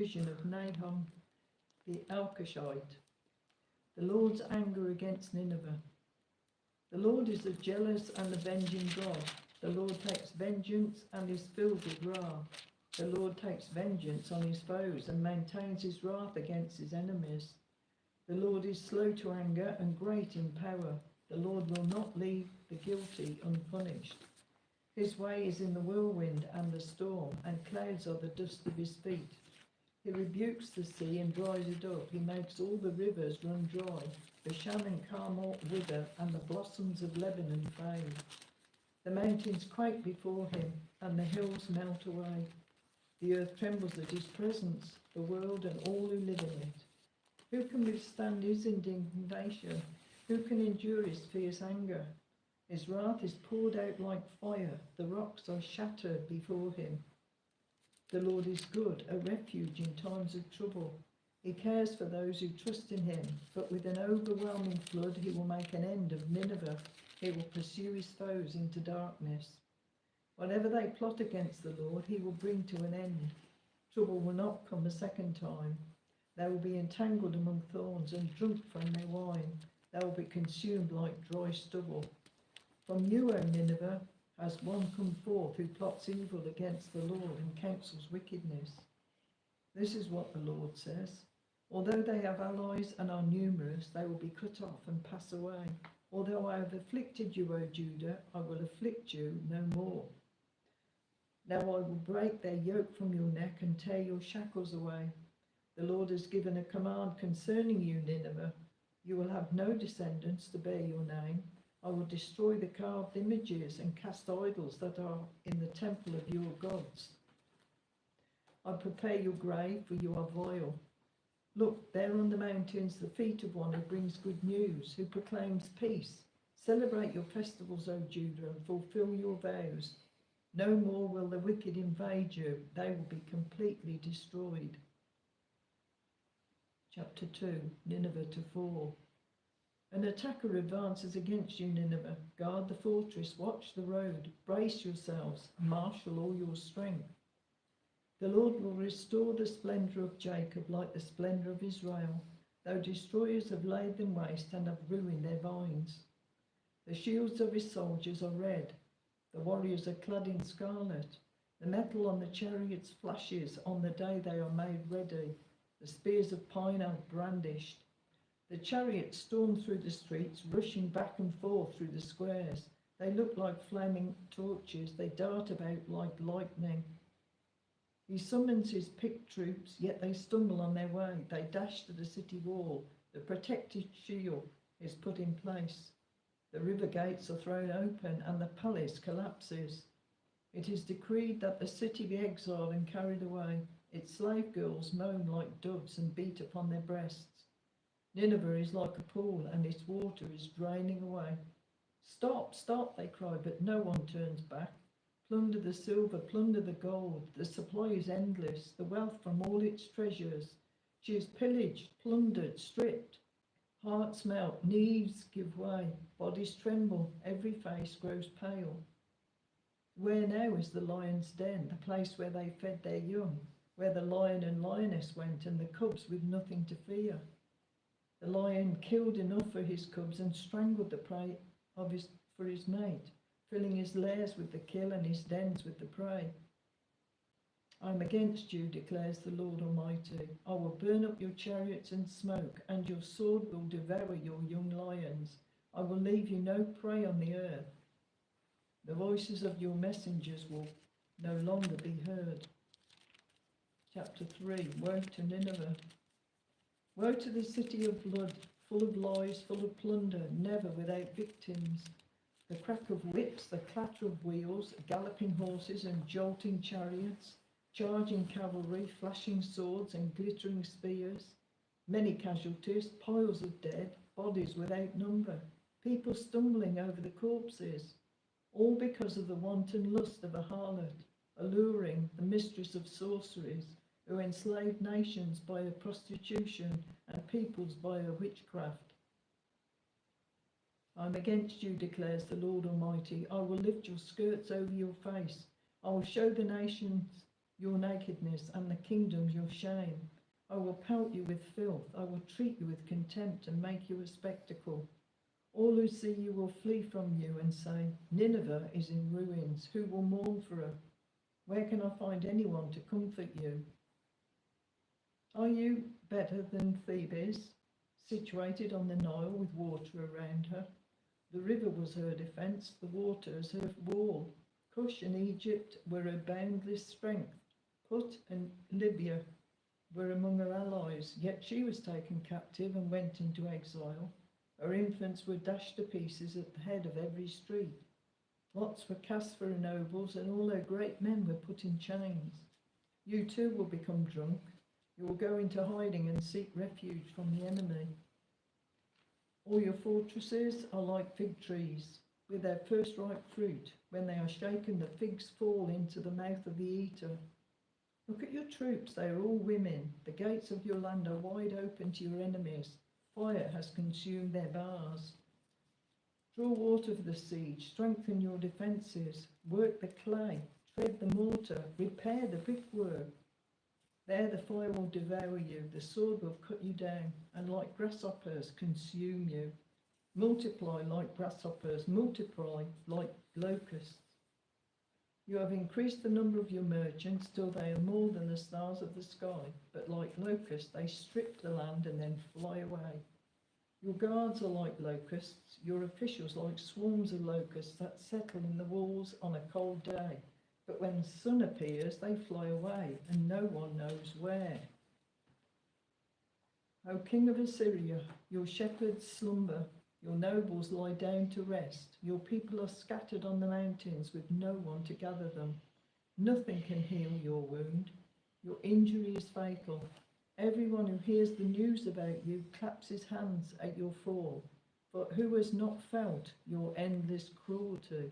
Vision of Nahum the Elkoshite. The Lord's anger against Nineveh. The Lord is a jealous and avenging God. The Lord takes vengeance and is filled with wrath. The Lord takes vengeance on his foes and maintains his wrath against his enemies. The Lord is slow to anger and great in power. The Lord will not leave the guilty unpunished. His way is in the whirlwind and the storm, and clouds are the dust of his feet. He rebukes the sea and dries it up. He makes all the rivers run dry. Bashan and Carmel wither, and the blossoms of Lebanon fade. The mountains quake before him, and the hills melt away. The earth trembles at his presence, the world and all who live in it. Who can withstand his indignation? Who can endure his fierce anger? His wrath is poured out like fire. The rocks are shattered before him. The Lord is good, a refuge in times of trouble. He cares for those who trust in him, but with an overwhelming flood he will make an end of Nineveh. He will pursue his foes into darkness. Whatever they plot against the Lord, he will bring to an end. Trouble will not come a second time. They will be entangled among thorns and drunk from their wine. They will be consumed like dry stubble. From you, O Nineveh, has one come forth who plots evil against the Lord and counsels wickedness. This is what the Lord says. Although they have allies and are numerous, they will be cut off and pass away. Although I have afflicted you, O Judah, I will afflict you no more. Now I will break their yoke from your neck and tear your shackles away. The Lord has given a command concerning you, Nineveh. You will have no descendants to bear your name. I will destroy the carved images and cast idols that are in the temple of your gods. I prepare your grave, for you are vile. Look, there on the mountains, the feet of one who brings good news, who proclaims peace. Celebrate your festivals, O Judah, and fulfill your vows. No more will the wicked invade you. They will be completely destroyed. Chapter 2, Nineveh to fall. An attacker advances against you, Nineveh. Guard the fortress, watch the road. Brace yourselves, marshal all your strength. The Lord will restore the splendour of Jacob like the splendour of Israel, though destroyers have laid them waste and have ruined their vines. The shields of his soldiers are red. The warriors are clad in scarlet. The metal on the chariots flashes on the day they are made ready. The spears of pine are brandished. The chariots storm through the streets, rushing back and forth through the squares. They look like flaming torches. They dart about like lightning. He summons his picked troops, yet they stumble on their way. They dash to the city wall. The protective shield is put in place. The river gates are thrown open and the palace collapses. It is decreed that the city be exiled and carried away. Its slave girls moan like doves and beat upon their breasts. Nineveh is like a pool, and its water is draining away. Stop, stop, they cry, but no one turns back. Plunder the silver, plunder the gold. The supply is endless, the wealth from all its treasures. She is pillaged, plundered, stripped. Hearts melt, knees give way, bodies tremble, every face grows pale. Where now is the lion's den, the place where they fed their young, where the lion and lioness went, and the cubs with nothing to fear? The lion killed enough for his cubs and strangled the prey for his mate, filling his lairs with the kill and his dens with the prey. I am against you, declares the Lord Almighty. I will burn up your chariots in smoke, and your sword will devour your young lions. I will leave you no prey on the earth. The voices of your messengers will no longer be heard. Chapter 3, Woe to Nineveh. Woe to the city of blood, full of lies, full of plunder, never without victims. The crack of whips, the clatter of wheels, galloping horses and jolting chariots, charging cavalry, flashing swords and glittering spears. Many casualties, piles of dead, bodies without number, people stumbling over the corpses. All because of the wanton lust of a harlot, alluring the mistress of sorceries, who enslaved nations by her prostitution and peoples by her witchcraft. I am against you, declares the Lord Almighty. I will lift your skirts over your face. I will show the nations your nakedness, and the kingdoms your shame. I will pelt you with filth, I will treat you with contempt and make you a spectacle. All who see you will flee from you and say, Nineveh is in ruins, who will mourn for her? Where can I find anyone to comfort you? Are you better than Thebes, situated on the Nile with water around her? The river was her defence, the waters her wall. Cush and Egypt were her boundless strength. Put and Libya were among her allies, yet she was taken captive and went into exile. Her infants were dashed to pieces at the head of every street. Lots were cast for her nobles, and all her great men were put in chains. You too will become drunk. You will go into hiding and seek refuge from the enemy. All your fortresses are like fig trees, with their first ripe fruit. When they are shaken, the figs fall into the mouth of the eater. Look at your troops, they are all women. The gates of your land are wide open to your enemies. Fire has consumed their bars. Draw water for the siege, strengthen your defences, work the clay, tread the mortar, repair the brickwork. There the fire will devour you, the sword will cut you down, and like grasshoppers consume you. Multiply like grasshoppers, multiply like locusts. You have increased the number of your merchants till they are more than the stars of the sky, but like locusts they strip the land and then fly away. Your guards are like locusts, your officials like swarms of locusts that settle in the walls on a cold day. But when the sun appears, they fly away, and no one knows where. O King of Assyria, your shepherds slumber, your nobles lie down to rest. Your people are scattered on the mountains with no one to gather them. Nothing can heal your wound. Your injury is fatal. Everyone who hears the news about you claps his hands at your fall. But who has not felt your endless cruelty?